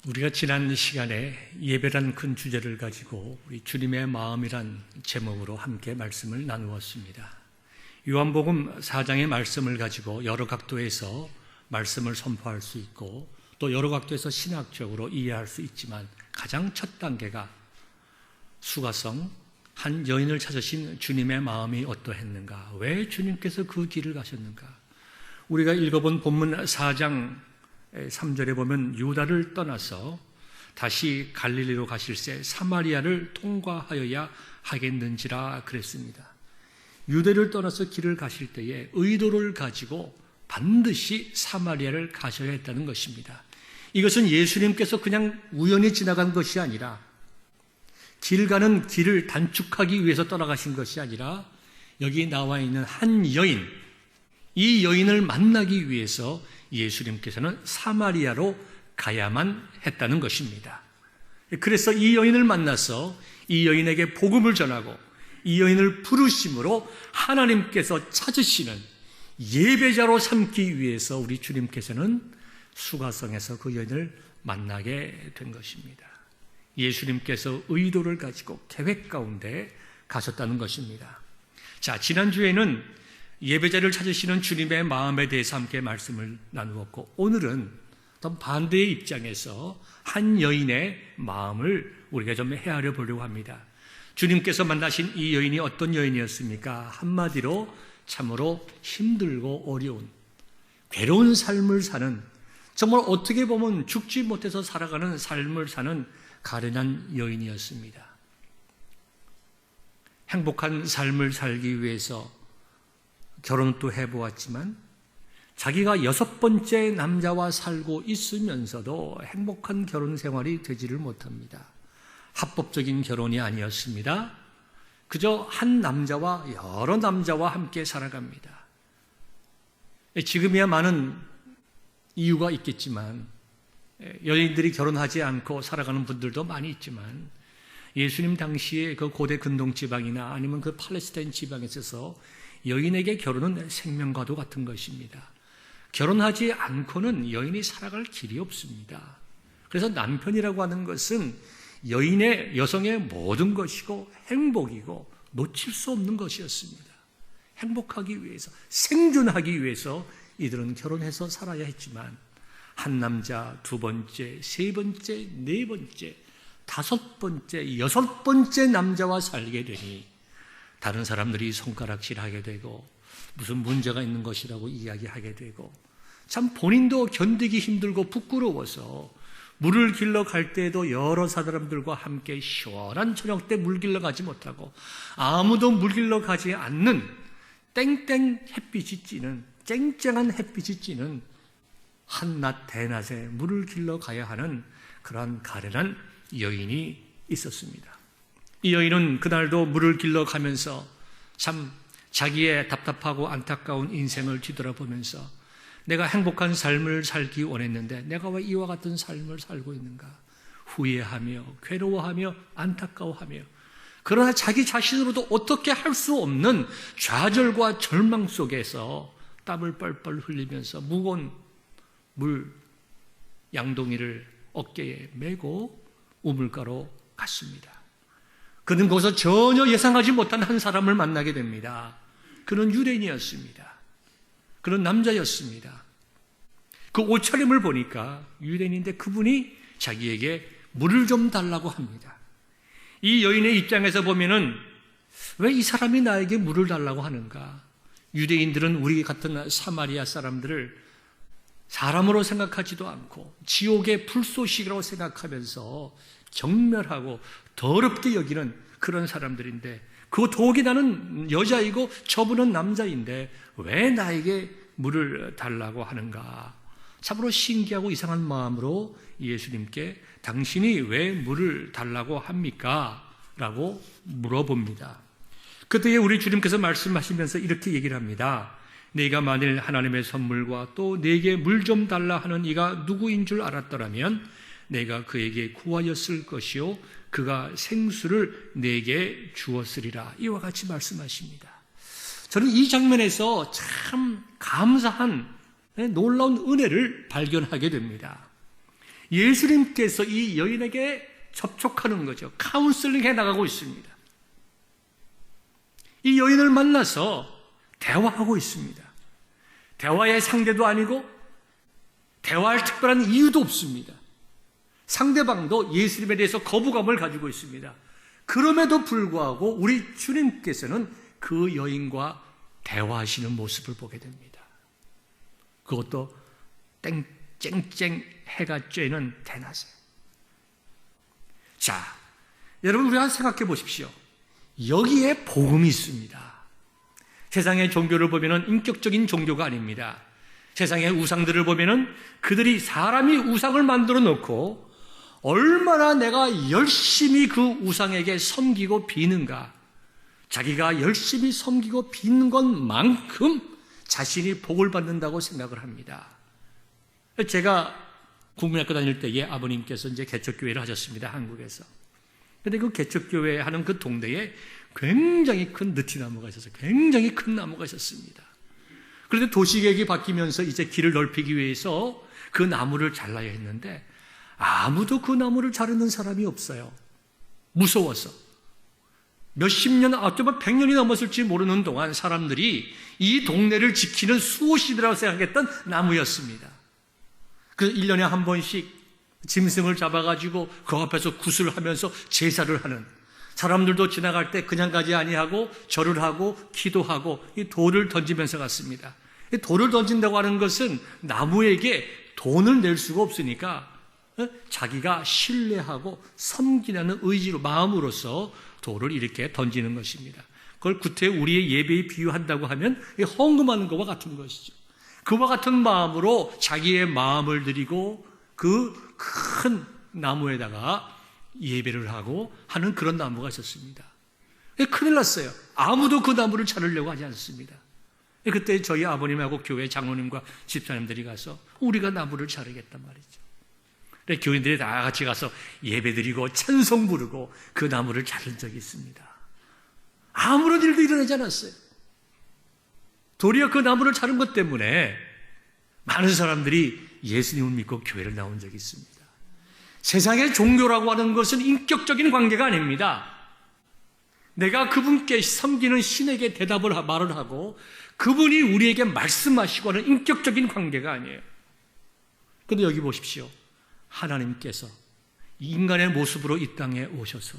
우리가 지난 시간에 예배란 큰 주제를 가지고 우리 주님의 마음이란 제목으로 함께 말씀을 나누었습니다. 요한복음 4장의 말씀을 가지고 여러 각도에서 말씀을 선포할 수 있고 또 여러 각도에서 신학적으로 이해할 수 있지만 가장 첫 단계가 수가성, 한 여인을 찾으신 주님의 마음이 어떠했는가, 왜 주님께서 그 길을 가셨는가. 우리가 읽어본 본문 4장 3절에 보면 유다를 떠나서 다시 갈릴리로 가실새 사마리아를 통과하여야 하겠는지라 그랬습니다. 유대를 떠나서 길을 가실 때에 의도를 가지고 반드시 사마리아를 가셔야 했다는 것입니다. 이것은 예수님께서 그냥 우연히 지나간 것이 아니라 길 가는 길을 단축하기 위해서 떠나가신 것이 아니라 여기 나와 있는 한 여인, 이 여인을 만나기 위해서 예수님께서는 사마리아로 가야만 했다는 것입니다. 그래서 이 여인을 만나서 이 여인에게 복음을 전하고 이 여인을 부르심으로 하나님께서 찾으시는 예배자로 삼기 위해서 우리 주님께서는 수가성에서 그 여인을 만나게 된 것입니다. 예수님께서 의도를 가지고 계획 가운데 가셨다는 것입니다. 자, 지난주에는 예배자를 찾으시는 주님의 마음에 대해서 함께 말씀을 나누었고, 오늘은 더 반대의 입장에서 한 여인의 마음을 우리가 좀 헤아려 보려고 합니다. 주님께서 만나신 이 여인이 어떤 여인이었습니까? 한마디로 참으로 힘들고 어려운, 괴로운 삶을 사는, 정말 어떻게 보면 죽지 못해서 살아가는 삶을 사는 가련한 여인이었습니다. 행복한 삶을 살기 위해서 결혼도 해보았지만 자기가 6번째 남자와 살고 있으면서도 행복한 결혼 생활이 되지를 못합니다. 합법적인 결혼이 아니었습니다. 그저 한 남자와 여러 남자와 함께 살아갑니다. 지금이야 많은 이유가 있겠지만 여인들이 결혼하지 않고 살아가는 분들도 많이 있지만 예수님 당시에 그 고대 근동 지방이나 아니면 그 팔레스타인 지방에 있어서 여인에게 결혼은 생명과도 같은 것입니다. 결혼하지 않고는 여인이 살아갈 길이 없습니다. 그래서 남편이라고 하는 것은 여성의 모든 것이고 행복이고 놓칠 수 없는 것이었습니다. 행복하기 위해서, 생존하기 위해서 이들은 결혼해서 살아야 했지만 한 남자, 2번째, 3번째, 4번째, 5번째, 6번째 남자와 살게 되니 다른 사람들이 손가락질하게 되고 무슨 문제가 있는 것이라고 이야기하게 되고 참 본인도 견디기 힘들고 부끄러워서 물을 길러 갈 때에도 여러 사람들과 함께 시원한 저녁 때 물 길러 가지 못하고 아무도 물 길러 가지 않는 땡땡 햇빛이 찌는, 쨍쨍한 햇빛이 찌는 한낮 대낮에 물을 길러 가야 하는 그러한 가련한 여인이 있었습니다. 이 여인은 그날도 물을 길러 가면서 참 자기의 답답하고 안타까운 인생을 뒤돌아보면서 내가 행복한 삶을 살기 원했는데 내가 왜 이와 같은 삶을 살고 있는가 후회하며 괴로워하며 안타까워하며, 그러나 자기 자신으로도 어떻게 할 수 없는 좌절과 절망 속에서 땀을 뻘뻘 흘리면서 무거운 물 양동이를 어깨에 메고 우물가로 갔습니다. 그는 거기서 전혀 예상하지 못한 한 사람을 만나게 됩니다. 그는 유대인이었습니다. 그는 남자였습니다. 그 옷차림을 보니까 유대인인데 그분이 자기에게 물을 좀 달라고 합니다. 이 여인의 입장에서 보면은 왜 이 사람이 나에게 물을 달라고 하는가? 유대인들은 우리 같은 사마리아 사람들을 사람으로 생각하지도 않고 지옥의 불쏘시개라고 생각하면서 경멸하고 더럽게 여기는 그런 사람들인데, 그 더욱이 나는 여자이고 저분은 남자인데 왜 나에게 물을 달라고 하는가? 참으로 신기하고 이상한 마음으로 예수님께 당신이 왜 물을 달라고 합니까? 라고 물어봅니다. 그때에 우리 주님께서 말씀하시면서 이렇게 얘기를 합니다. 네가 만일 하나님의 선물과 또 네게 물 좀 달라 하는 이가 누구인 줄 알았더라면 내가 그에게 구하였을 것이요 그가 생수를 내게 주었으리라. 이와 같이 말씀하십니다. 저는 이 장면에서 참 감사한 놀라운 은혜를 발견하게 됩니다. 예수님께서 이 여인에게 접촉하는 거죠. 카운슬링 해 나가고 있습니다. 이 여인을 만나서 대화하고 있습니다. 대화의 상대도 아니고 대화할 특별한 이유도 없습니다. 상대방도 예수님에 대해서 거부감을 가지고 있습니다. 그럼에도 불구하고 우리 주님께서는 그 여인과 대화하시는 모습을 보게 됩니다. 그것도 쨍쨍 해가 쬐는 대낮에. 자, 여러분 우리가 생각해 보십시오. 여기에 복음이 있습니다. 세상의 종교를 보면은 인격적인 종교가 아닙니다. 세상의 우상들을 보면은 그들이 사람이 우상을 만들어 놓고 얼마나 내가 열심히 그 우상에게 섬기고 비는가, 자기가 열심히 섬기고 비는 것만큼 자신이 복을 받는다고 생각을 합니다. 제가 국민학교 다닐 때에 아버님께서 이제 개척교회를 하셨습니다, 한국에서. 근데 그 개척교회 하는 그 동네에 굉장히 큰 느티나무가 있어서 굉장히 큰 나무가 있었습니다. 그런데 도시계획이 바뀌면서 이제 길을 넓히기 위해서 그 나무를 잘라야 했는데 아무도 그 나무를 자르는 사람이 없어요. 무서워서. 몇십 년, 정말 100년이 넘었을지 모르는 동안 사람들이 이 동네를 지키는 수호신이라고 생각했던 나무였습니다. 그 1년에 한 번씩 짐승을 잡아가지고 그 앞에서 굿을 하면서 제사를 하는, 사람들도 지나갈 때 그냥 가지 아니하고 절을 하고 기도하고 이 돌을 던지면서 갔습니다. 이 돌을 던진다고 하는 것은 나무에게 돈을 낼 수가 없으니까 자기가 신뢰하고 섬기라는 의지로, 마음으로서 돌을 이렇게 던지는 것입니다. 그걸 구태 우리의 예배에 비유한다고 하면 헌금하는 것과 같은 것이죠. 그와 같은 마음으로 자기의 마음을 드리고 그 큰 나무에다가 예배를 하고 하는 그런 나무가 있었습니다. 큰일 났어요. 아무도 그 나무를 자르려고 하지 않습니다. 그때 저희 아버님하고 교회 장로님과 집사님들이 가서 우리가 나무를 자르겠단 말이죠. 교인들이 다 같이 가서 예배드리고 찬송 부르고 그 나무를 자른 적이 있습니다. 아무런 일도 일어나지 않았어요. 도리어 그 나무를 자른 것 때문에 많은 사람들이 예수님을 믿고 교회를 나온 적이 있습니다. 세상의 종교라고 하는 것은 인격적인 관계가 아닙니다. 내가 그분께 섬기는 신에게 말을 하고 그분이 우리에게 말씀하시고 하는 인격적인 관계가 아니에요. 그런데 여기 보십시오. 하나님께서 인간의 모습으로 이 땅에 오셔서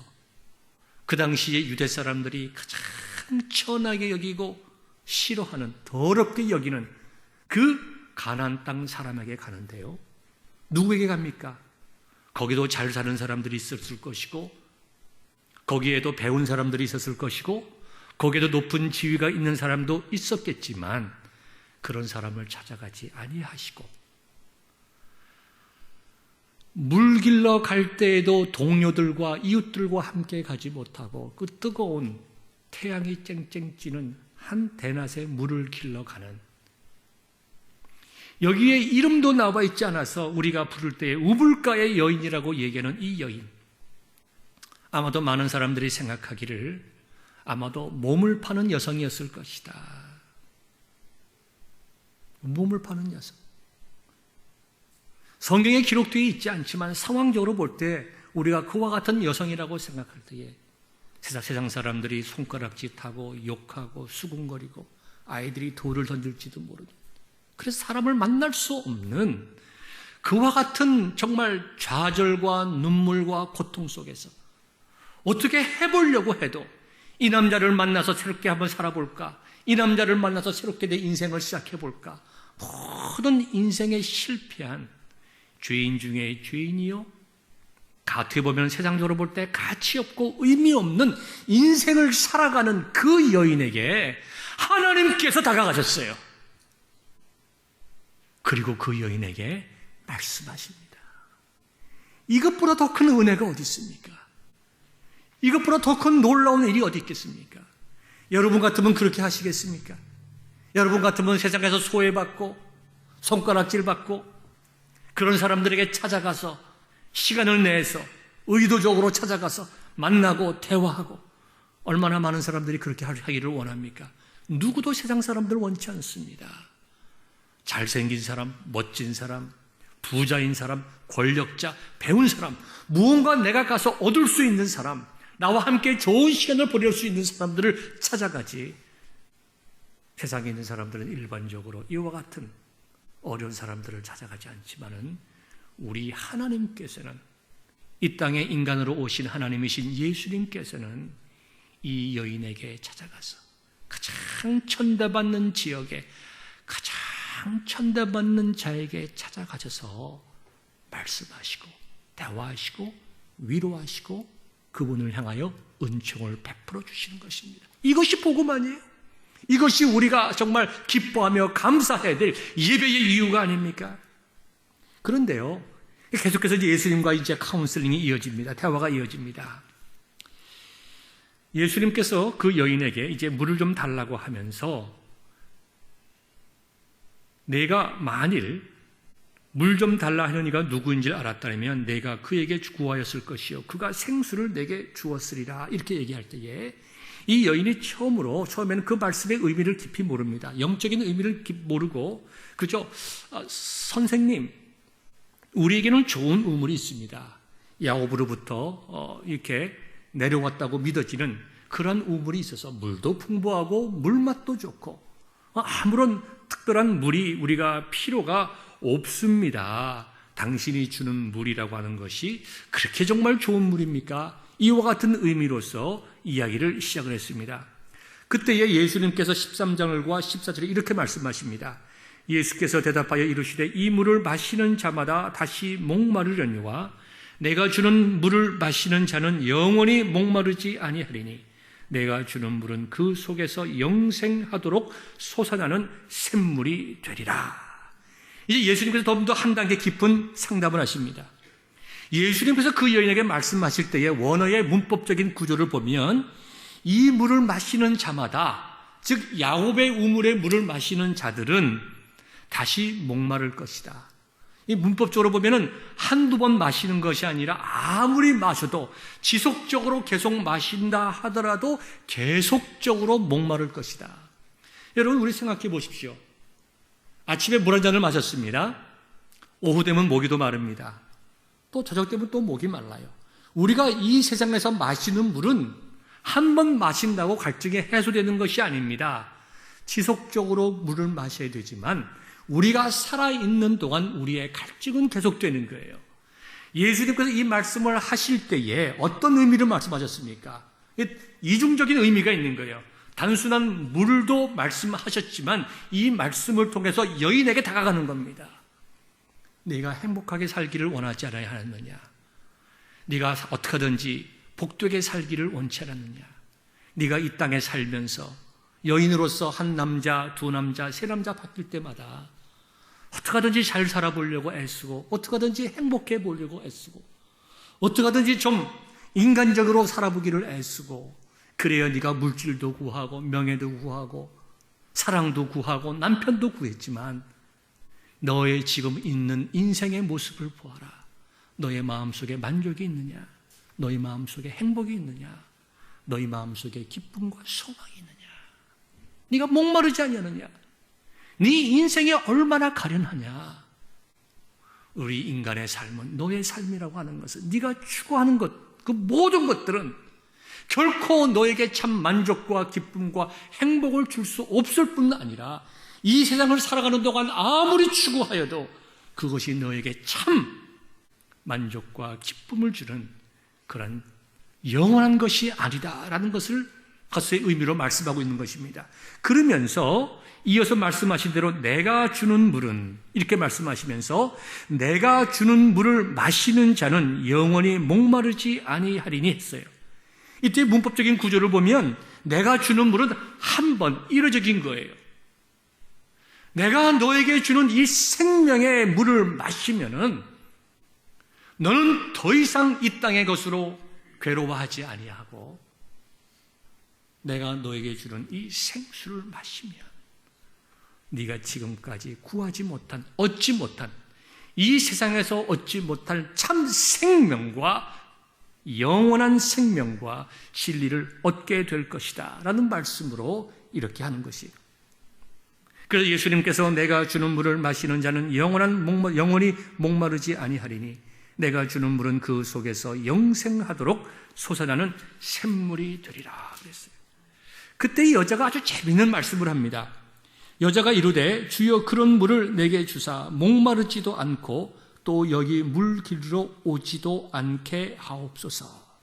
그 당시에 유대 사람들이 가장 천하게 여기고 싫어하는, 더럽게 여기는 그 가나안 땅 사람에게 가는데요. 누구에게 갑니까? 거기도 잘 사는 사람들이 있었을 것이고 거기에도 배운 사람들이 있었을 것이고 거기에도 높은 지위가 있는 사람도 있었겠지만 그런 사람을 찾아가지 아니하시고 물 길러 갈 때에도 동료들과 이웃들과 함께 가지 못하고 그 뜨거운 태양이 쨍쨍 찌는 한 대낮에 물을 길러 가는, 여기에 이름도 나와 있지 않아서 우리가 부를 때 우물가의 여인이라고 얘기하는 이 여인, 아마도 많은 사람들이 생각하기를 아마도 몸을 파는 여성이었을 것이다. 몸을 파는 여성. 성경에 기록되어 있지 않지만 상황적으로 볼 때 우리가 그와 같은 여성이라고 생각할 때에 세상 사람들이 손가락짓하고 욕하고 수군거리고 아이들이 돌을 던질지도 모르고, 그래서 사람을 만날 수 없는 그와 같은 정말 좌절과 눈물과 고통 속에서 어떻게 해보려고 해도 이 남자를 만나서 새롭게 한번 살아볼까, 이 남자를 만나서 새롭게 내 인생을 시작해볼까, 모든 인생에 실패한 죄인 중에 죄인이요, 어떻게 보면 세상적으로 볼 때 가치 없고 의미 없는 인생을 살아가는 그 여인에게 하나님께서 다가가셨어요. 그리고 그 여인에게 말씀하십니다. 이것보다 더 큰 은혜가 어디 있습니까? 이것보다 더 큰 놀라운 일이 어디 있겠습니까? 여러분 같으면 그렇게 하시겠습니까? 여러분 같으면 세상에서 소외받고 손가락질받고 그런 사람들에게 찾아가서 시간을 내서 의도적으로 찾아가서 만나고 대화하고, 얼마나 많은 사람들이 그렇게 하기를 원합니까? 누구도 세상 사람들 원치 않습니다. 잘생긴 사람, 멋진 사람, 부자인 사람, 권력자, 배운 사람, 무언가 내가 가서 얻을 수 있는 사람, 나와 함께 좋은 시간을 보낼 수 있는 사람들을 찾아가지. 세상에 있는 사람들은 일반적으로 이와 같은 어려운 사람들을 찾아가지 않지만은 우리 하나님께서는, 이 땅에 인간으로 오신 하나님이신 예수님께서는 이 여인에게 찾아가서 가장 천대받는 지역에 가장 천대받는 자에게 찾아가셔서 말씀하시고 대화하시고 위로하시고 그분을 향하여 은총을 베풀어 주시는 것입니다. 이것이 복음 아니에요? 이것이 우리가 정말 기뻐하며 감사해야 될 예배의 이유가 아닙니까? 그런데요, 계속해서 예수님과 이제 카운슬링이 이어집니다. 대화가 이어집니다. 예수님께서 그 여인에게 이제 물을 좀 달라고 하면서, 내가 만일 물 좀 달라 하는 이가 누구인지 알았다면 내가 그에게 구하였을 것이요 그가 생수를 내게 주었으리라. 이렇게 얘기할 때에 이 여인이 처음에는 그 말씀의 의미를 깊이 모릅니다. 영적인 의미를 모르고 그저 선생님, 우리에게는 좋은 우물이 있습니다. 야곱으로부터 이렇게 내려왔다고 믿어지는 그런 우물이 있어서 물도 풍부하고 물맛도 좋고 아무런 특별한 물이 우리가 필요가 없습니다. 당신이 주는 물이라고 하는 것이 그렇게 정말 좋은 물입니까? 이와 같은 의미로서 이야기를 시작을 했습니다. 그때에 예수님께서 13장과 14절에 이렇게 말씀하십니다. 예수께서 대답하여 이르시되 이 물을 마시는 자마다 다시 목마르려니와 내가 주는 물을 마시는 자는 영원히 목마르지 아니하리니 내가 주는 물은 그 속에서 영생하도록 솟아나는 샘물이 되리라. 이제 예수님께서 더 한 단계 깊은 상담을 하십니다. 예수님께서 그 여인에게 말씀하실 때에 원어의 문법적인 구조를 보면 이 물을 마시는 자마다, 즉 야곱의 우물의 물을 마시는 자들은 다시 목마를 것이다. 이 문법적으로 보면은 한두 번 마시는 것이 아니라 아무리 마셔도 지속적으로 계속 마신다 하더라도 계속적으로 목마를 것이다. 여러분, 우리 생각해 보십시오. 아침에 물 한 잔을 마셨습니다. 오후 되면 목이 더 마릅니다. 또 저녁 되면 또 목이 말라요. 우리가 이 세상에서 마시는 물은 한 번 마신다고 갈증이 해소되는 것이 아닙니다. 지속적으로 물을 마셔야 되지만 우리가 살아있는 동안 우리의 갈증은 계속되는 거예요. 예수님께서 이 말씀을 하실 때에 어떤 의미를 말씀하셨습니까? 이중적인 의미가 있는 거예요. 단순한 물도 말씀하셨지만 이 말씀을 통해서 여인에게 다가가는 겁니다. 네가 행복하게 살기를 원하지 않아야 하느냐? 네가 어떻게 하든지 복되게 살기를 원치 않았느냐? 네가 이 땅에 살면서 여인으로서 한 남자, 두 남자, 세 남자 바뀔 때마다 어떻게 하든지 잘 살아보려고 애쓰고 어떻게 하든지 행복해 보려고 애쓰고 어떻게 하든지 좀 인간적으로 살아보기를 애쓰고, 그래야 네가 물질도 구하고 명예도 구하고 사랑도 구하고 남편도 구했지만 너의 지금 있는 인생의 모습을 보아라. 너의 마음속에 만족이 있느냐? 너의 마음속에 행복이 있느냐? 너의 마음속에 기쁨과 소망이 있느냐? 네가 목마르지 않느냐? 네 인생이 얼마나 가련하냐? 우리 인간의 삶은, 너의 삶이라고 하는 것은, 네가 추구하는 것, 그 모든 것들은 결코 너에게 참 만족과 기쁨과 행복을 줄 수 없을 뿐 아니라 이 세상을 살아가는 동안 아무리 추구하여도 그것이 너에게 참 만족과 기쁨을 주는 그런 영원한 것이 아니다라는 것을 가수의 의미로 말씀하고 있는 것입니다. 그러면서 이어서 말씀하신 대로 내가 주는 물은, 이렇게 말씀하시면서 내가 주는 물을 마시는 자는 영원히 목마르지 아니하리니 했어요. 이때 문법적인 구조를 보면 내가 주는 물은 한 번 일어적인 거예요. 내가 너에게 주는 이 생명의 물을 마시면은 너는 더 이상 이 땅의 것으로 괴로워하지 아니하고 내가 너에게 주는 이 생수를 마시면 네가 지금까지 구하지 못한, 얻지 못한, 이 세상에서 얻지 못할 참 생명과 영원한 생명과 진리를 얻게 될 것이다 라는 말씀으로 이렇게 하는 것이에요. 그래서 예수님께서 내가 주는 물을 마시는 자는 영원히 목마르지 아니하리니 내가 주는 물은 그 속에서 영생하도록 솟아나는 샘물이 되리라 그랬어요. 그때 이 여자가 아주 재미있는 말씀을 합니다. 여자가 이르되 주여 그런 물을 내게 주사 목마르지도 않고 또 여기 물 길로 오지도 않게 하옵소서.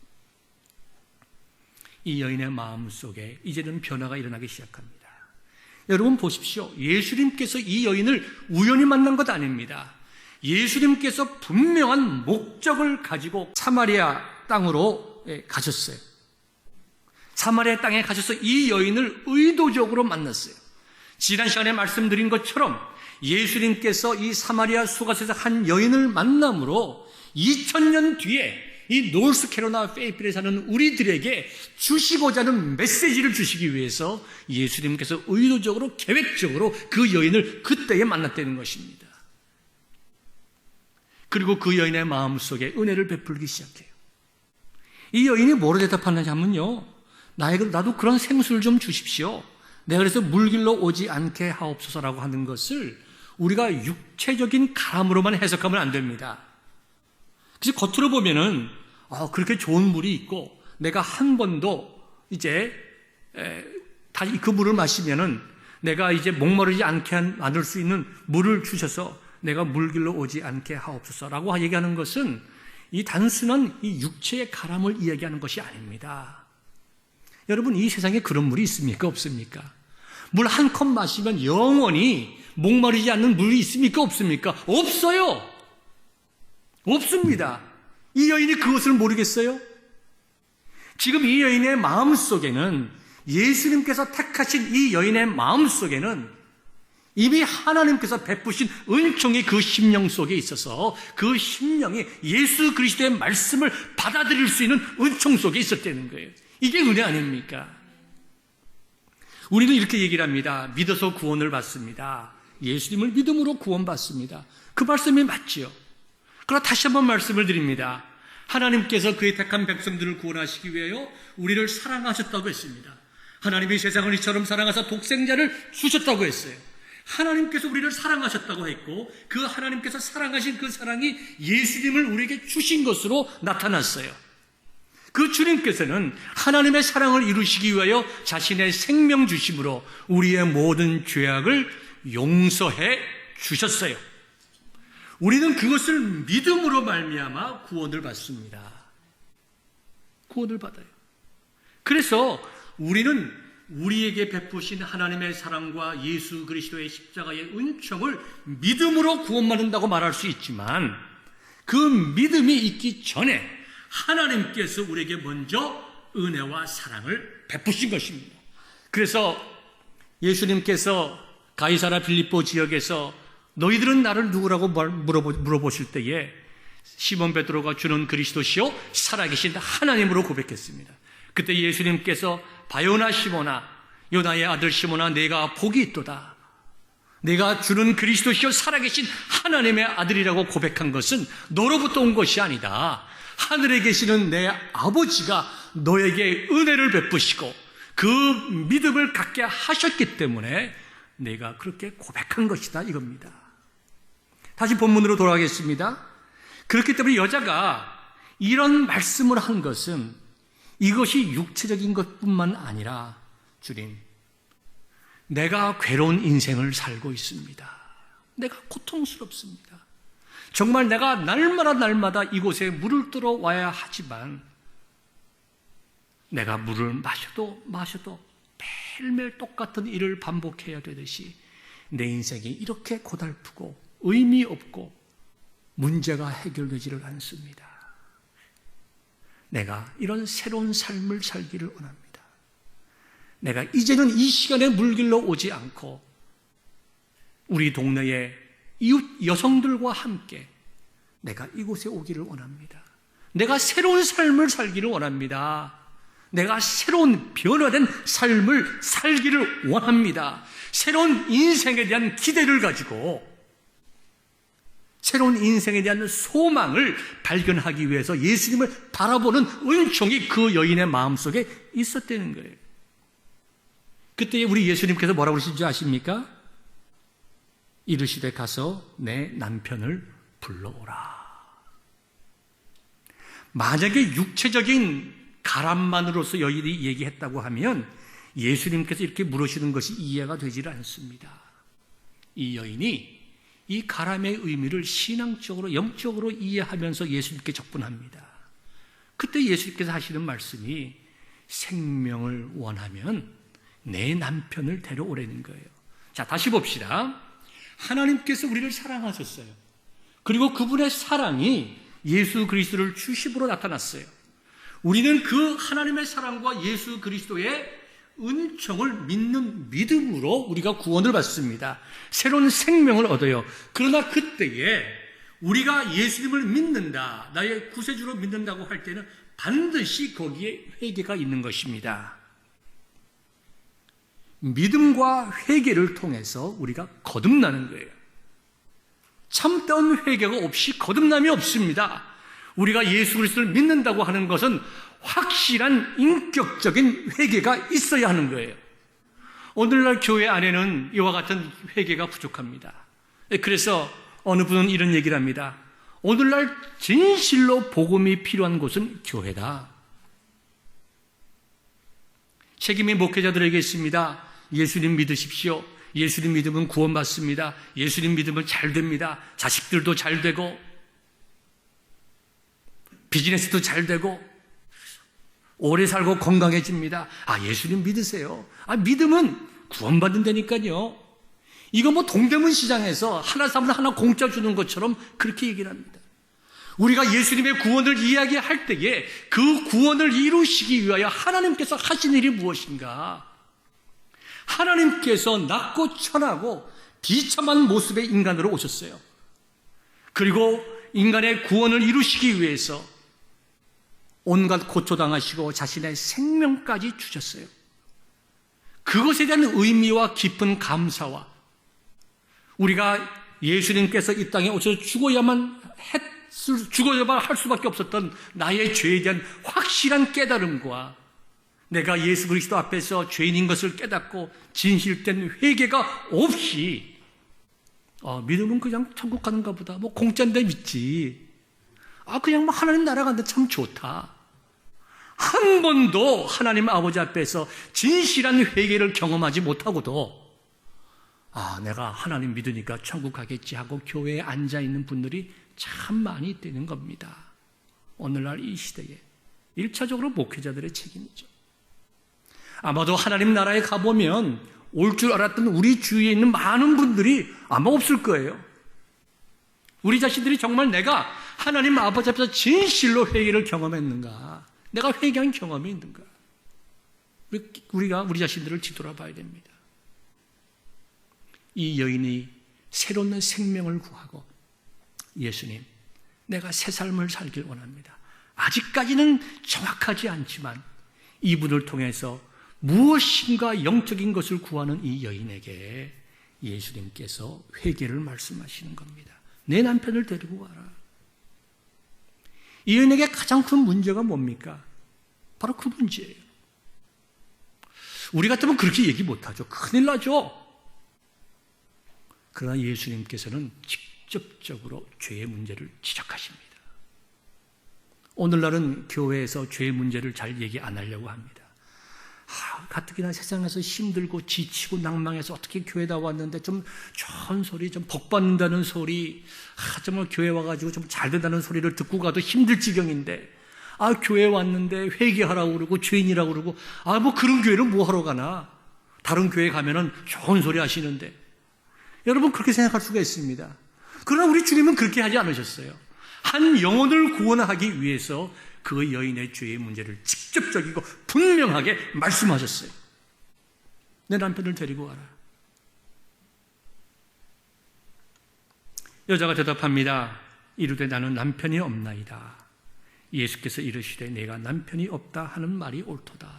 이 여인의 마음속에 이제는 변화가 일어나기 시작합니다. 여러분 보십시오. 예수님께서 이 여인을 우연히 만난 것 아닙니다. 예수님께서 분명한 목적을 가지고 사마리아 땅으로 가셨어요. 사마리아 땅에 가셔서 이 여인을 의도적으로 만났어요. 지난 시간에 말씀드린 것처럼 예수님께서 이 사마리아 수가에서 한 여인을 만남으로 2000년 뒤에 이 노스캐롤라이나 페이필에 사는 우리들에게 주시고자 하는 메시지를 주시기 위해서 예수님께서 의도적으로 계획적으로 그 여인을 그때에 만났다는 것입니다. 그리고 그 여인의 마음속에 은혜를 베풀기 시작해요. 이 여인이 뭐로 대답하느냐면요, 나도 그런 생수를 좀 주십시오. 내가 그래서 물길로 오지 않게 하옵소서라고 하는 것을 우리가 육체적인 가람으로만 해석하면 안 됩니다. 그래서 겉으로 보면은 그렇게 좋은 물이 있고 내가 한 번도 이제 다시 그 물을 마시면은 내가 이제 목마르지 않게 만들 수 있는 물을 주셔서 내가 물길로 오지 않게 하옵소서라고 얘기하는 것은 이 단순한 이 육체의 가람을 이야기하는 것이 아닙니다. 여러분, 이 세상에 그런 물이 있습니까? 없습니까? 물 한 컵 마시면 영원히 목마르지 않는 물이 있습니까? 없습니까? 없어요. 없습니다. 이 여인이 그것을 모르겠어요? 지금 이 여인의 마음속에는, 예수님께서 택하신 이 여인의 마음속에는 이미 하나님께서 베푸신 은총이 그 심령 속에 있어서 그 심령이 예수 그리스도의 말씀을 받아들일 수 있는 은총 속에 있었다는 거예요. 이게 은혜 아닙니까? 우리는 이렇게 얘기를 합니다. 믿어서 구원을 받습니다. 예수님을 믿음으로 구원받습니다. 그 말씀이 맞지요. 그러나 다시 한번 말씀을 드립니다. 하나님께서 그의 택한 백성들을 구원하시기 위하여 우리를 사랑하셨다고 했습니다. 하나님이 세상을 이처럼 사랑하사 독생자를 주셨다고 했어요. 하나님께서 우리를 사랑하셨다고 했고 그 하나님께서 사랑하신 그 사랑이 예수님을 우리에게 주신 것으로 나타났어요. 그 주님께서는 하나님의 사랑을 이루시기 위하여 자신의 생명 주심으로 우리의 모든 죄악을 용서해 주셨어요. 우리는 그것을 믿음으로 말미암아 구원을 받습니다. 구원을 받아요. 그래서 우리는 우리에게 베푸신 하나님의 사랑과 예수 그리스도의 십자가의 은총을 믿음으로 구원받는다고 말할 수 있지만 그 믿음이 있기 전에 하나님께서 우리에게 먼저 은혜와 사랑을 베푸신 것입니다. 그래서 예수님께서 가이사라 빌립보 지역에서 너희들은 나를 누구라고 물어보실 때에 시몬 베드로가 주는 그리스도시요 살아계신 하나님으로 고백했습니다. 그때 예수님께서 바요나 시몬아, 요나의 아들 시몬아, 내가 복이 있도다. 내가 주는 그리스도시요 살아계신 하나님의 아들이라고 고백한 것은 너로부터 온 것이 아니다. 하늘에 계시는 내 아버지가 너에게 은혜를 베푸시고 그 믿음을 갖게 하셨기 때문에 내가 그렇게 고백한 것이다 이겁니다. 다시 본문으로 돌아가겠습니다. 그렇기 때문에 여자가 이런 말씀을 한 것은 이것이 육체적인 것뿐만 아니라 주님, 내가 괴로운 인생을 살고 있습니다. 내가 고통스럽습니다. 정말 내가 날마다 이곳에 물을 뜨러 와야 하지만 내가 물을 마셔도 매일매일 똑같은 일을 반복해야 되듯이 내 인생이 이렇게 고달프고 의미 없고 문제가 해결되지를 않습니다. 내가 이런 새로운 삶을 살기를 원합니다. 내가 이제는 이 시간에 물길로 오지 않고 우리 동네의 이웃 여성들과 함께 내가 이곳에 오기를 원합니다. 내가 새로운 삶을 살기를 원합니다. 내가 새로운 변화된 삶을 살기를 원합니다. 새로운 인생에 대한 기대를 가지고 새로운 인생에 대한 소망을 발견하기 위해서 예수님을 바라보는 은총이 그 여인의 마음속에 있었다는 거예요. 그때 우리 예수님께서 뭐라고 그러신지 아십니까? 이르시되 가서 내 남편을 불러오라. 만약에 육체적인 가람만으로서 여인이 얘기했다고 하면 예수님께서 이렇게 물으시는 것이 이해가 되질 않습니다. 이 여인이 이 가람의 의미를 신앙적으로 영적으로 이해하면서 예수님께 접근합니다. 그때 예수님께서 하시는 말씀이 생명을 원하면 내 남편을 데려오라는 거예요. 자, 다시 봅시다. 하나님께서 우리를 사랑하셨어요. 그리고 그분의 사랑이 예수 그리스도를 주심으로 나타났어요. 우리는 그 하나님의 사랑과 예수 그리스도의 은총을 믿는 믿음으로 우리가 구원을 받습니다. 새로운 생명을 얻어요. 그러나 그때에 우리가 예수님을 믿는다, 나의 구세주로 믿는다고 할 때는 반드시 거기에 회개가 있는 것입니다. 믿음과 회개를 통해서 우리가 거듭나는 거예요. 참다운 회개가 없이 거듭남이 없습니다. 우리가 예수 그리스도를 믿는다고 하는 것은 확실한 인격적인 회개가 있어야 하는 거예요. 오늘날 교회 안에는 이와 같은 회개가 부족합니다. 그래서 어느 분은 이런 얘기를 합니다. 오늘날 진실로 복음이 필요한 곳은 교회다. 책임이 목회자들에게 있습니다. 예수님 믿으십시오. 예수님 믿으면 구원받습니다. 예수님 믿으면 잘 됩니다. 자식들도 잘 되고 비즈니스도 잘 되고 오래 살고 건강해집니다. 아, 예수님 믿으세요. 아, 믿으면 구원받는다니까요. 이거 뭐 동대문 시장에서 하나 사면 하나 공짜 주는 것처럼 그렇게 얘기를 합니다. 우리가 예수님의 구원을 이야기할 때에 그 구원을 이루시기 위하여 하나님께서 하신 일이 무엇인가? 하나님께서 낮고 천하고 비참한 모습의 인간으로 오셨어요. 그리고 인간의 구원을 이루시기 위해서 온갖 고초당하시고 자신의 생명까지 주셨어요. 그것에 대한 의미와 깊은 감사와 우리가 예수님께서 이 땅에 오셔서 죽어야만 할 수밖에 없었던 나의 죄에 대한 확실한 깨달음과 내가 예수 그리스도 앞에서 죄인인 것을 깨닫고 진실된 회개가 없이 믿으면 그냥 천국 가는가 보다. 뭐 공짜인데 믿지. 그냥 뭐 하나님 나라 간데 참 좋다. 한 번도 하나님 아버지 앞에서 진실한 회개를 경험하지 못하고도 내가 하나님 믿으니까 천국 가겠지 하고 교회에 앉아있는 분들이 참 많이 있다는 겁니다. 오늘날 이 시대에 1차적으로 목회자들의 책임이죠. 아마도 하나님 나라에 가보면 올 줄 알았던 우리 주위에 있는 많은 분들이 아마 없을 거예요. 우리 자신들이 정말 내가 하나님 아버지 앞에서 진실로 회개를 경험했는가? 내가 회개한 경험이 있는가? 우리가 우리 자신들을 뒤돌아봐야 됩니다. 이 여인이 새로운 생명을 구하고 예수님, 내가 새 삶을 살길 원합니다. 아직까지는 정확하지 않지만 이분을 통해서 무엇인가 영적인 것을 구하는 이 여인에게 예수님께서 회개를 말씀하시는 겁니다. 내 남편을 데리고 가라. 이 여인에게 가장 큰 문제가 뭡니까? 바로 그 문제예요. 우리 같으면 그렇게 얘기 못하죠. 큰일 나죠. 그러나 예수님께서는 직접적으로 죄의 문제를 지적하십니다. 오늘날은 교회에서 죄의 문제를 잘 얘기 안 하려고 합니다. 가뜩이나 세상에서 힘들고 지치고 낭망해서 어떻게 교회 다 왔는데 좀 좋은 소리, 좀 복받는다는 소리, 정말 교회 와가지고 좀 잘 된다는 소리를 듣고 가도 힘들 지경인데, 교회 왔는데 회개하라고 그러고 죄인이라고 그러고, 뭐 그런 교회는 뭐 하러 가나? 다른 교회 가면은 좋은 소리 하시는데. 여러분 그렇게 생각할 수가 있습니다. 그러나 우리 주님은 그렇게 하지 않으셨어요. 한 영혼을 구원하기 위해서 그 여인의 죄의 문제를 직접적이고 분명하게 말씀하셨어요. 내 남편을 데리고 와라. 여자가 대답합니다. 이르되 나는 남편이 없나이다. 예수께서 이르시되 내가 남편이 없다 하는 말이 옳도다.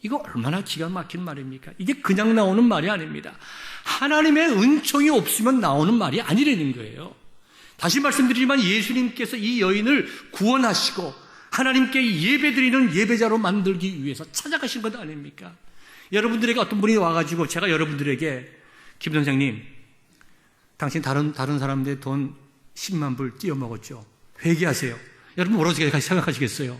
이거 얼마나 기가 막힌 말입니까? 이게 그냥 나오는 말이 아닙니다. 하나님의 은총이 없으면 나오는 말이 아니라는 거예요. 다시 말씀드리지만 예수님께서 이 여인을 구원하시고 하나님께 예배드리는 예배자로 만들기 위해서 찾아가신 것 아닙니까? 여러분들에게 어떤 분이 와가지고 제가 여러분들에게 김 선생님, 당신 다른 사람들의 돈 10만 불 띄어먹었죠. 회개하세요. 여러분 뭐라고 생각하시겠어요?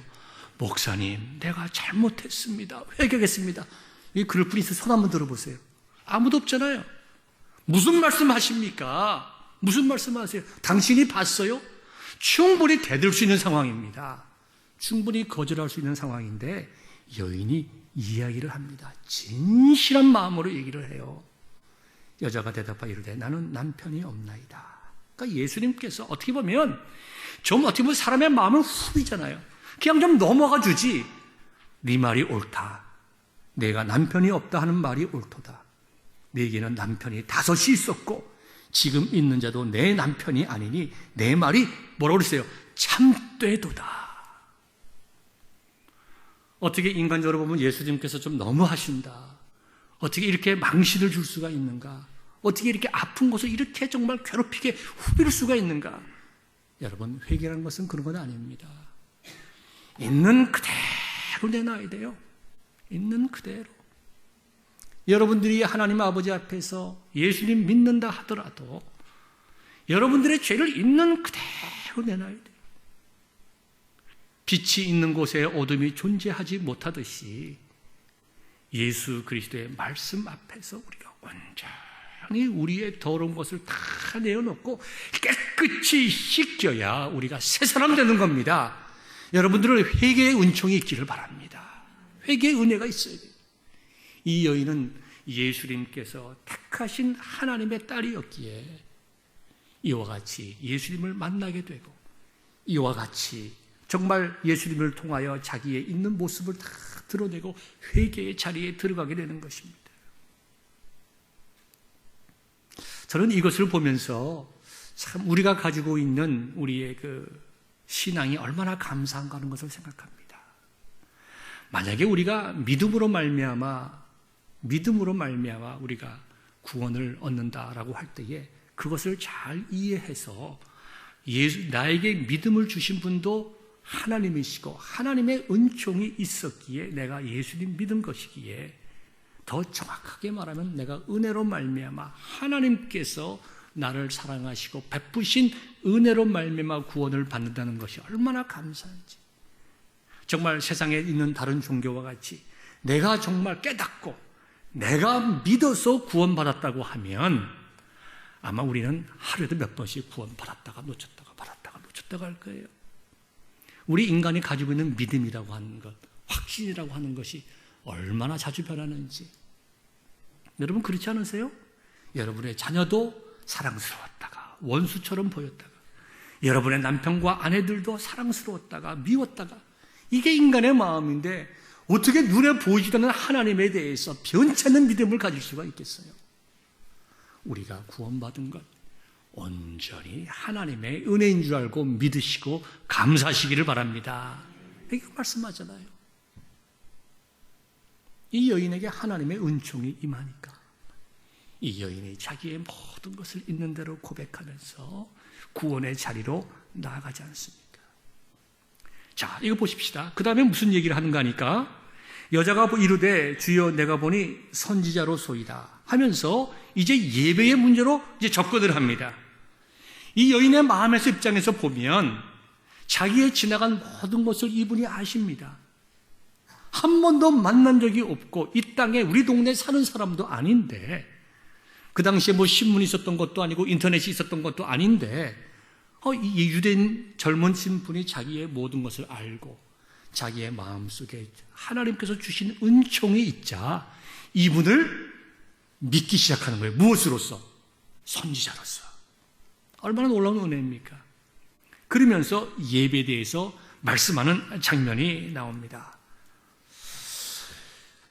목사님, 내가 잘못했습니다. 회개하겠습니다. 이 그럴 분이 있어서 손 한번 들어보세요. 아무도 없잖아요. 무슨 말씀 하십니까? 무슨 말씀 하세요? 당신이 봤어요? 충분히 대들 수 있는 상황입니다. 충분히 거절할 수 있는 상황인데 여인이 이야기를 합니다. 진실한 마음으로 얘기를 해요. 여자가 대답하여 이르되 나는 남편이 없나이다. 그러니까 예수님께서 어떻게 보면 사람의 마음을 후비잖아요. 그냥 좀 넘어가 주지. 네 말이 옳다. 내가 남편이 없다 하는 말이 옳도다. 내게는 남편이 5이 있었고 지금 있는 자도 내 남편이 아니니 내 말이 뭐라고 그랬어요? 참되도다. 어떻게 인간적으로 보면 예수님께서 좀 너무하신다. 어떻게 이렇게 망신을 줄 수가 있는가? 어떻게 이렇게 아픈 것을 이렇게 정말 괴롭히게 후빌 수가 있는가? 여러분, 회개라는 것은 그런 건 아닙니다. 있는 그대로 내놔야 돼요. 있는 그대로. 여러분들이 하나님 아버지 앞에서 예수님 믿는다 하더라도 여러분들의 죄를 있는 그대로 내놔야 돼요. 빛이 있는 곳에 어둠이 존재하지 못하듯이 예수 그리스도의 말씀 앞에서 우리가 완전히 우리의 더러운 것을 다 내어놓고 깨끗이 씻겨야 우리가 새 사람 되는 겁니다. 여러분들은 회개의 은총이 있기를 바랍니다. 회개의 은혜가 있어야 돼요. 이 여인은 예수님께서 택하신 하나님의 딸이었기에 이와 같이 예수님을 만나게 되고 이와 같이 정말 예수님을 통하여 자기의 있는 모습을 다 드러내고 회개의 자리에 들어가게 되는 것입니다. 저는 이것을 보면서 참 우리가 가지고 있는 우리의 그 신앙이 얼마나 감사한가 하는 것을 생각합니다. 만약에 우리가 믿음으로 말미암아 우리가 구원을 얻는다라고 할 때에 그것을 잘 이해해서 나에게 믿음을 주신 분도 하나님이시고 하나님의 은총이 있었기에 내가 예수님 믿은 것이기에 더 정확하게 말하면 내가 은혜로 말미암아 하나님께서 나를 사랑하시고 베푸신 은혜로 말미암아 구원을 받는다는 것이 얼마나 감사한지. 정말 세상에 있는 다른 종교와 같이 내가 정말 깨닫고 내가 믿어서 구원받았다고 하면 아마 우리는 하루에도 몇 번씩 구원받았다가 놓쳤다가 할 거예요. 우리 인간이 가지고 있는 믿음이라고 하는 것, 확신이라고 하는 것이 얼마나 자주 변하는지. 여러분 그렇지 않으세요? 여러분의 자녀도 사랑스러웠다가 원수처럼 보였다가 여러분의 남편과 아내들도 사랑스러웠다가 미웠다가 이게 인간의 마음인데 어떻게 눈에 보이지도 않는 하나님에 대해서 변치 않는 믿음을 가질 수가 있겠어요? 우리가 구원받은 것 온전히 하나님의 은혜인 줄 알고 믿으시고 감사하시기를 바랍니다. 이렇게 말씀하잖아요. 이 여인에게 하나님의 은총이 임하니까 이 여인이 자기의 모든 것을 있는 대로 고백하면서 구원의 자리로 나아가지 않습니까? 자, 이거 보십시다. 그 다음에 무슨 얘기를 하는가 하니까 여자가 이르되 주여 내가 보니 선지자로소이다 하면서 이제 예배의 문제로 이제 접근을 합니다. 이 여인의 마음에서 입장에서 보면 자기의 지나간 모든 것을 이분이 아십니다. 한 번도 만난 적이 없고 이 땅에 우리 동네에 사는 사람도 아닌데 그 당시에 뭐 신문이 있었던 것도 아니고 인터넷이 있었던 것도 아닌데 이 유대인 젊은 신분이 자기의 모든 것을 알고 자기의 마음속에 하나님께서 주신 은총이 있자 이분을 믿기 시작하는 거예요. 무엇으로서? 선지자로서. 얼마나 놀라운 은혜입니까? 그러면서 예배에 대해서 말씀하는 장면이 나옵니다.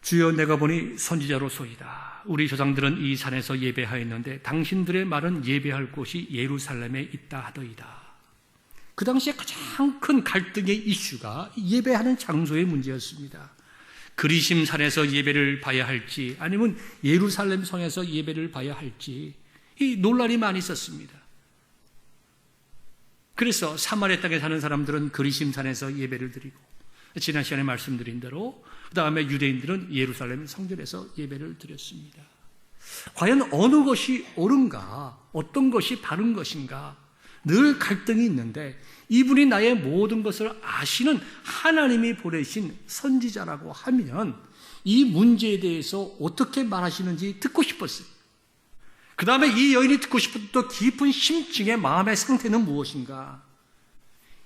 주여 내가 보니 선지자로소이다. 우리 조상들은 이 산에서 예배하였는데 당신들의 말은 예배할 곳이 예루살렘에 있다 하더이다. 그 당시에 가장 큰 갈등의 이슈가 예배하는 장소의 문제였습니다. 그리심 산에서 예배를 봐야 할지 아니면 예루살렘 성에서 예배를 봐야 할지 이 논란이 많이 있었습니다. 그래서 사마리아 땅에 사는 사람들은 그리심 산에서 예배를 드리고 지난 시간에 말씀드린 대로 그 다음에 유대인들은 예루살렘 성전에서 예배를 드렸습니다. 과연 어느 것이 옳은가? 어떤 것이 바른 것인가? 늘 갈등이 있는데 이분이 나의 모든 것을 아시는 하나님이 보내신 선지자라고 하면 이 문제에 대해서 어떻게 말하시는지 듣고 싶었어요. 그 다음에 이 여인이 듣고 싶은 또 깊은 심층의 마음의 상태는 무엇인가?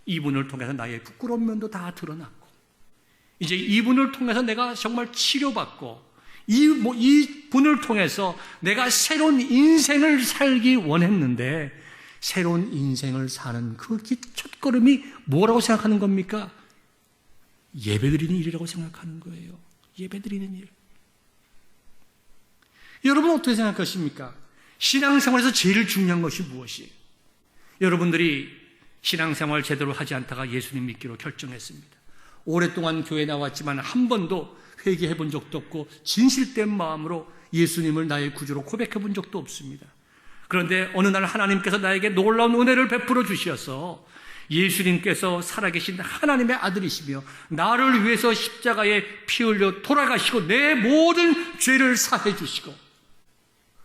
이분을 통해서 나의 부끄러운 면도 다 드러났고 이제 이분을 통해서 내가 정말 치료받고 이 분을 통해서 내가 새로운 인생을 살기 원했는데 새로운 인생을 사는 그 첫걸음이 뭐라고 생각하는 겁니까? 예배드리는 일이라고 생각하는 거예요. 예배드리는 일. 여러분 어떻게 생각하십니까? 신앙생활에서 제일 중요한 것이 무엇이에요? 여러분들이 신앙생활 제대로 하지 않다가 예수님 믿기로 결정했습니다. 오랫동안 교회에 나왔지만 한 번도 회개해 본 적도 없고 진실된 마음으로 예수님을 나의 구주로 고백해 본 적도 없습니다. 그런데 어느 날 하나님께서 나에게 놀라운 은혜를 베풀어 주셔서 예수님께서 살아계신 하나님의 아들이시며 나를 위해서 십자가에 피 흘려 돌아가시고 내 모든 죄를 사해 주시고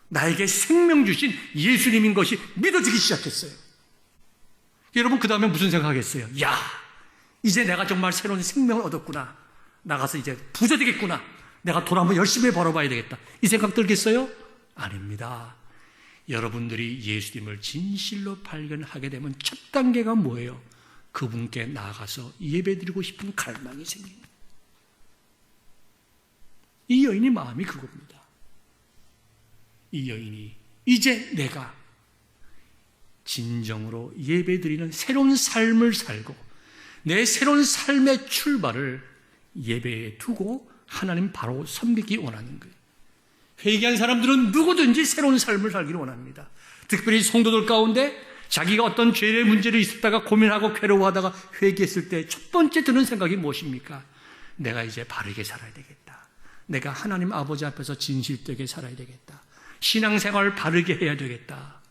나에게 생명 주신 예수님인 것이 믿어지기 시작했어요. 여러분 그 다음에 무슨 생각하겠어요? 야, 이제 내가 정말 새로운 생명을 얻었구나. 나가서 이제 부자 되겠구나. 내가 돈 한번 열심히 벌어봐야 되겠다. 이 생각 들겠어요? 아닙니다. 여러분들이 예수님을 진실로 발견하게 되면 첫 단계가 뭐예요? 그분께 나아가서 예배드리고 싶은 갈망이 생깁니다. 이 여인의 마음이 그겁니다. 이 여인이 이제 내가 진정으로 예배드리는 새로운 삶을 살고 내 새로운 삶의 출발을 예배에 두고 하나님 바로 섬기기 원하는 거예요. 회개한 사람들은 누구든지 새로운 삶을 살기를 원합니다. 특별히 성도들 가운데 자기가 어떤 죄의 문제를 있었다가 고민하고 괴로워하다가 회개했을 때 첫 번째 드는 생각이 무엇입니까? 내가 이제 바르게 살아야 되겠다. 내가 하나님 아버지 앞에서 진실되게 살아야 되겠다. 신앙생활을 바르게 해야 되겠다.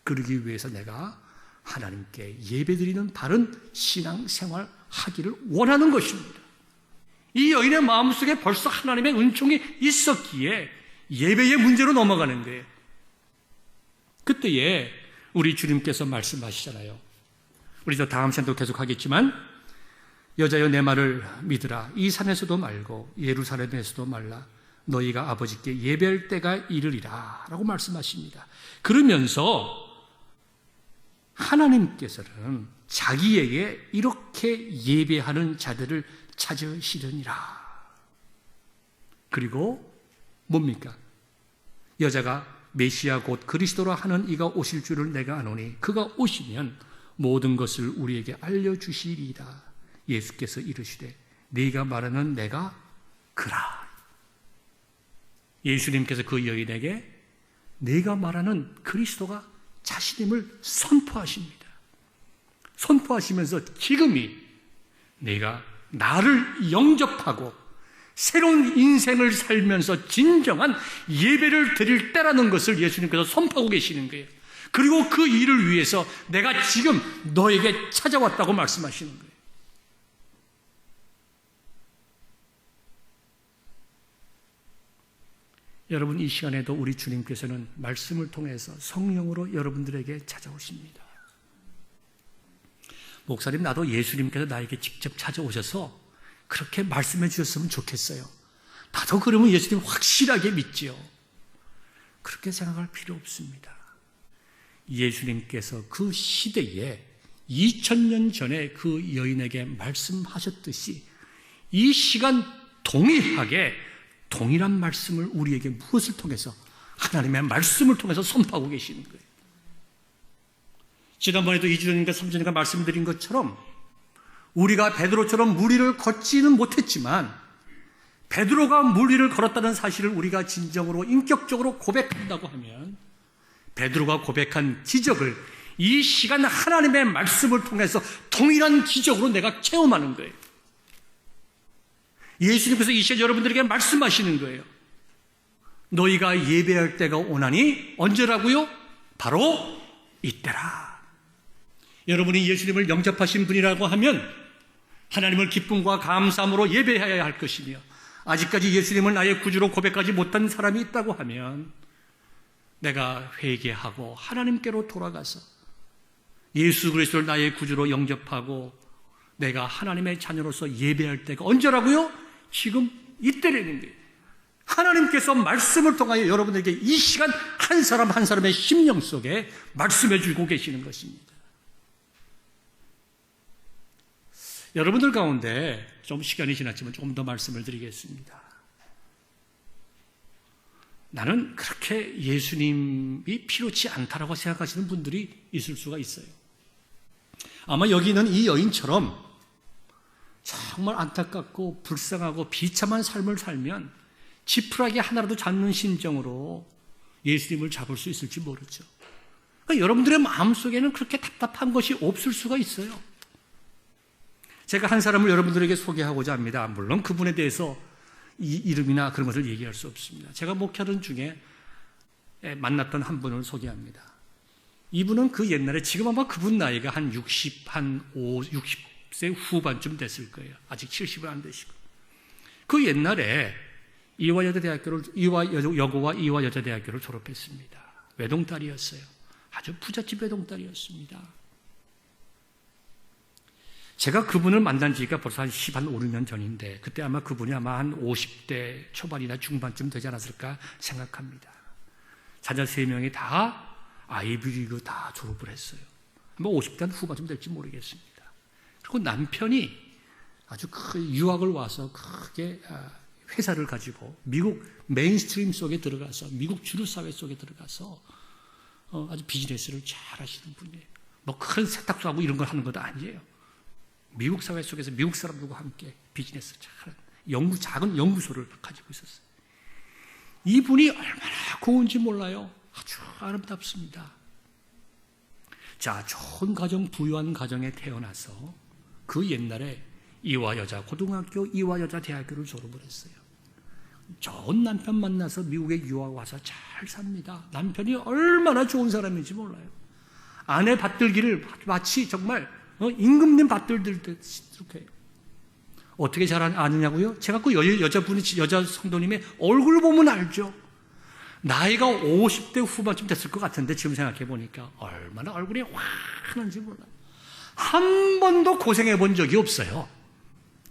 그러기 위해서 내가 하나님께 예배드리는 바른 신앙생활 하기를 원하는 것입니다. 이 여인의 마음속에 벌써 하나님의 은총이 있었기에 예배의 문제로 넘어가는 거예요. 그때에 우리 주님께서 말씀하시잖아요. 우리도 다음 시간도 계속 하겠지만 여자여 내 말을 믿으라. 이 산에서도 말고 예루살렘에서도 말라. 너희가 아버지께 예배할 때가 이르리라 라고 말씀하십니다. 그러면서 하나님께서는 자기에게 이렇게 예배하는 자들을 찾으시려니라. 그리고 뭡니까? 여자가 메시아 곧 그리스도라 하는 이가 오실 줄을 내가 아노니 그가 오시면 모든 것을 우리에게 알려주시리이다. 예수께서 이르시되 네가 말하는 내가 그라. 예수님께서 그 여인에게 네가 말하는 그리스도가 자신임을 선포하십니다. 선포하시면서 지금이 내가 나를 영접하고 새로운 인생을 살면서 진정한 예배를 드릴 때라는 것을 예수님께서 선포하고 계시는 거예요. 그리고 그 일을 위해서 내가 지금 너에게 찾아왔다고 말씀하시는 거예요. 여러분 이 시간에도 우리 주님께서는 말씀을 통해서 성령으로 여러분들에게 찾아오십니다. 목사님 나도 예수님께서 나에게 직접 찾아오셔서 그렇게 말씀해 주셨으면 좋겠어요. 나도 그러면 예수님 확실하게 믿지요. 그렇게 생각할 필요 없습니다. 예수님께서 그 시대에 2000년 전에 그 여인에게 말씀하셨듯이 이 시간 동일하게 동일한 말씀을 우리에게 무엇을 통해서 하나님의 말씀을 통해서 선포하고 계시는 거예요. 지난번에도 2주 전인가 3주 전인가 말씀드린 것처럼 우리가 베드로처럼 무리를 걷지는 못했지만 베드로가 무리를 걸었다는 사실을 우리가 진정으로 인격적으로 고백한다고 하면 베드로가 고백한 기적을 이 시간 하나님의 말씀을 통해서 동일한 기적으로 내가 체험하는 거예요. 예수님께서 이 시간 여러분들에게 말씀하시는 거예요. 너희가 예배할 때가 오나니 언제라고요? 바로 이때라. 여러분이 예수님을 영접하신 분이라고 하면 하나님을 기쁨과 감사함으로 예배해야 할 것이며 아직까지 예수님을 나의 구주로 고백하지 못한 사람이 있다고 하면 내가 회개하고 하나님께로 돌아가서 예수 그리스도를 나의 구주로 영접하고 내가 하나님의 자녀로서 예배할 때가 언제라고요? 지금 이때라는 거예요. 하나님께서 말씀을 통하여 여러분에게 이 시간 한 사람 한 사람의 심령 속에 말씀해 주고 계시는 것입니다. 여러분들 가운데 좀 시간이 지났지만 조금 더 말씀을 드리겠습니다. 나는 그렇게 예수님이 필요치 않다라고 생각하시는 분들이 있을 수가 있어요. 아마 여기 있는 이 여인처럼 정말 안타깝고 불쌍하고 비참한 삶을 살면 지푸라기 하나라도 잡는 심정으로 예수님을 잡을 수 있을지 모르죠. 그러니까 여러분들의 마음속에는 그렇게 답답한 것이 없을 수가 있어요. 제가 한 사람을 여러분들에게 소개하고자 합니다. 물론 그분에 대해서 이름이나 그런 것을 얘기할 수 없습니다. 제가 목회하던 중에 만났던 한 분을 소개합니다. 이분은 그 옛날에 지금 아마 그분 나이가 한 60세 후반쯤 됐을 거예요. 아직 70은 안 되시고. 그 옛날에 여고와 이화여자대학교를 졸업했습니다. 외동딸이었어요. 아주 부잣집 외동딸이었습니다. 제가 그분을 만난 지가 벌써 한 5, 6년 전인데 그때 아마 그분이 한 50대 초반이나 중반쯤 되지 않았을까 생각합니다. 자녀 3명이 다 아이비리그 다 졸업을 했어요. 아마 50대 후반쯤 될지 모르겠습니다. 그리고 남편이 아주 유학을 와서 크게 회사를 가지고 미국 메인스트림 속에 들어가서 미국 주류 사회 속에 들어가서 아주 비즈니스를 잘 하시는 분이에요. 뭐 큰 세탁소 하고 이런 걸 하는 것도 아니에요. 미국 사회 속에서 미국 사람들과 함께 비즈니스 잘하는 작은 연구소를 가지고 있었어요. 이분이 얼마나 고운지 몰라요. 아주 아름답습니다. 자, 좋은 가정, 부유한 가정에 태어나서 그 옛날에 고등학교, 이화여자대학교를 졸업을 했어요. 좋은 남편 만나서 미국에 유학 와서 잘 삽니다. 남편이 얼마나 좋은 사람인지 몰라요. 아내 받들기를 마치 정말 임금님 받들듯이 이렇게 해요. 어떻게 잘 아느냐고요? 제가 그 여자 성도님의 얼굴 보면 알죠. 나이가 50대 후반쯤 됐을 것 같은데 지금 생각해 보니까 얼마나 얼굴이 환한지 몰라요. 한 번도 고생해 본 적이 없어요.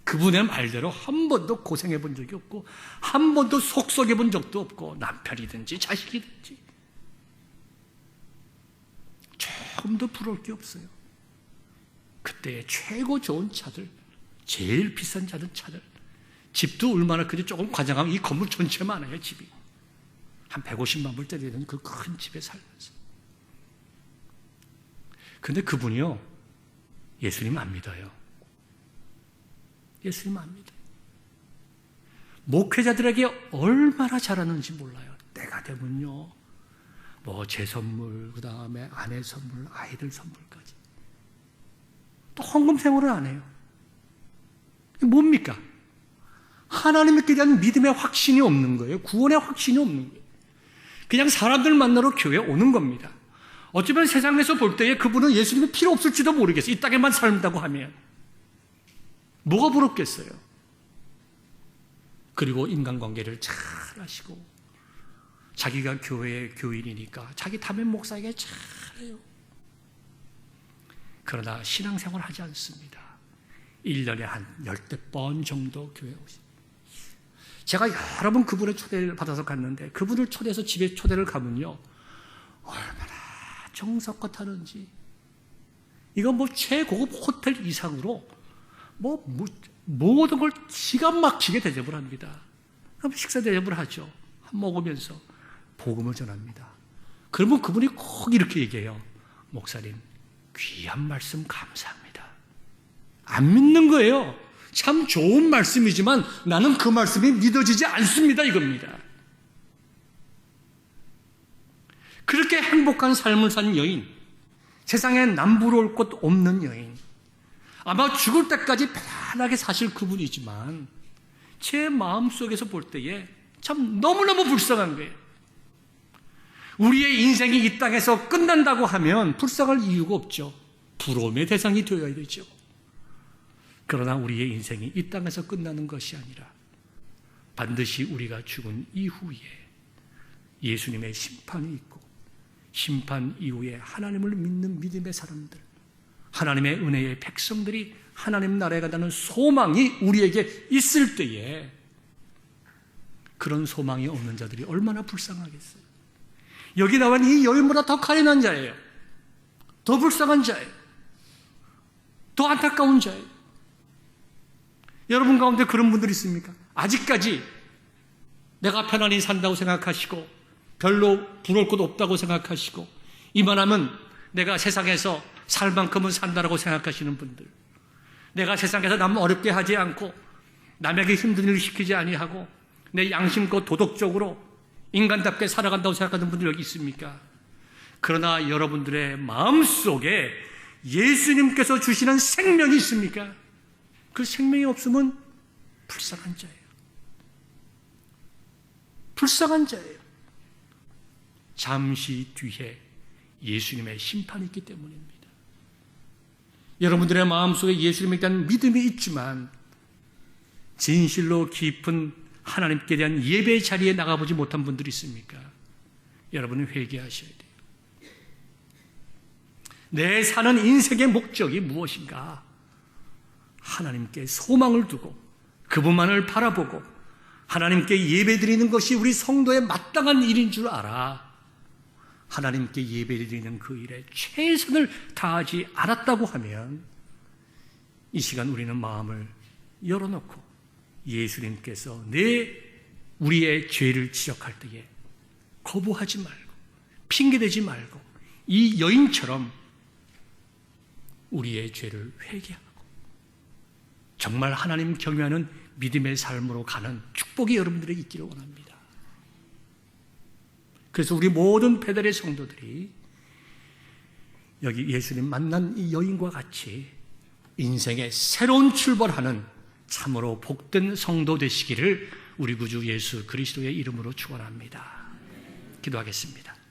그분의 말대로 한 번도 고생해 본 적이 없고 한 번도 속썩여 본 적도 없고 남편이든지 자식이든지 조금도 부러울 게 없어요. 그때 최고 좋은 차들, 제일 비싼 차들, 집도 얼마나 큰지 조금 과장하면 이 건물 전체 많아요. 집이 한 150만 불 때리는 그 큰 집에 살면서. 근데 그분이요 예수님 안 믿어요. 예수님 안 믿어요. 목회자들에게 얼마나 잘하는지 몰라요. 때가 되면요 뭐 제 선물, 그 다음에 아내 선물, 아이들 선물까지. 또 헌금 생활을 안 해요. 이게 뭡니까? 하나님께 대한 믿음의 확신이 없는 거예요. 구원의 확신이 없는 거예요. 그냥 사람들 만나러 교회에 오는 겁니다. 어쩌면 세상에서 볼 때에 그분은 예수님이 필요 없을지도 모르겠어요. 이 땅에만 산다고 하면. 뭐가 부럽겠어요? 그리고 인간관계를 잘 하시고 자기가 교회의 교인이니까 자기 담임 목사에게 잘해요. 그러나 신앙생활을 하지 않습니다. 1년에 한 10번 정도 교회에 오십니다. 제가 여러 번 그분의 초대를 받아서 갔는데 그분을 초대해서 집에 초대를 가면요 얼마나 정성껏 하는지 이건 뭐 최고급 호텔 이상으로 모든 걸 기가 막히게 대접을 합니다. 그럼 식사 대접을 하죠. 먹으면서 복음을 전합니다. 그러면 그분이 꼭 이렇게 얘기해요. 목사님 귀한 말씀 감사합니다. 안 믿는 거예요. 참 좋은 말씀이지만 나는 그 말씀이 믿어지지 않습니다. 이겁니다. 그렇게 행복한 삶을 산 여인, 세상에 남부러울 것 없는 여인, 아마 죽을 때까지 편하게 사실 그분이지만 제 마음속에서 볼 때에 참 너무너무 불쌍한 거예요. 우리의 인생이 이 땅에서 끝난다고 하면 불쌍할 이유가 없죠. 부러움의 대상이 되어야 되죠. 그러나 우리의 인생이 이 땅에서 끝나는 것이 아니라 반드시 우리가 죽은 이후에 예수님의 심판이 있고 심판 이후에 하나님을 믿는 믿음의 사람들, 하나님의 은혜의 백성들이 하나님 나라에 간다는 소망이 우리에게 있을 때에 그런 소망이 없는 자들이 얼마나 불쌍하겠어요. 여기 나온 이 여인보다 더 가련한 자예요. 더 불쌍한 자예요. 더 안타까운 자예요. 여러분 가운데 그런 분들이 있습니까? 아직까지 내가 편안히 산다고 생각하시고 별로 부러울 것도 없다고 생각하시고 이만하면 내가 세상에서 살 만큼은 산다라고 생각하시는 분들, 내가 세상에서 남 어렵게 하지 않고 남에게 힘든 일을 시키지 아니하고 내 양심껏 도덕적으로 인간답게 살아간다고 생각하는 분들 여기 있습니까? 그러나 여러분들의 마음속에 예수님께서 주시는 생명이 있습니까? 그 생명이 없으면 불쌍한 자예요. 불쌍한 자예요. 잠시 뒤에 예수님의 심판이 있기 때문입니다. 여러분들의 마음속에 예수님에 대한 믿음이 있지만 진실로 깊은 하나님께 대한 예배 자리에 나가보지 못한 분들이 있습니까? 여러분은 회개하셔야 돼요. 내 사는 인생의 목적이 무엇인가? 하나님께 소망을 두고 그분만을 바라보고 하나님께 예배드리는 것이 우리 성도의 마땅한 일인 줄 알아. 하나님께 예배드리는 그 일에 최선을 다하지 않았다고 하면 이 시간 우리는 마음을 열어놓고 예수님께서 우리의 죄를 지적할 때에 거부하지 말고 핑계대지 말고 이 여인처럼 우리의 죄를 회개하고 정말 하나님 경외하는 믿음의 삶으로 가는 축복이 여러분들에게 있기를 원합니다. 그래서 우리 모든 베델의 성도들이 여기 예수님 만난 이 여인과 같이 인생의 새로운 출발하는 참으로 복된 성도 되시기를 우리 구주 예수 그리스도의 이름으로 축원합니다. 기도하겠습니다.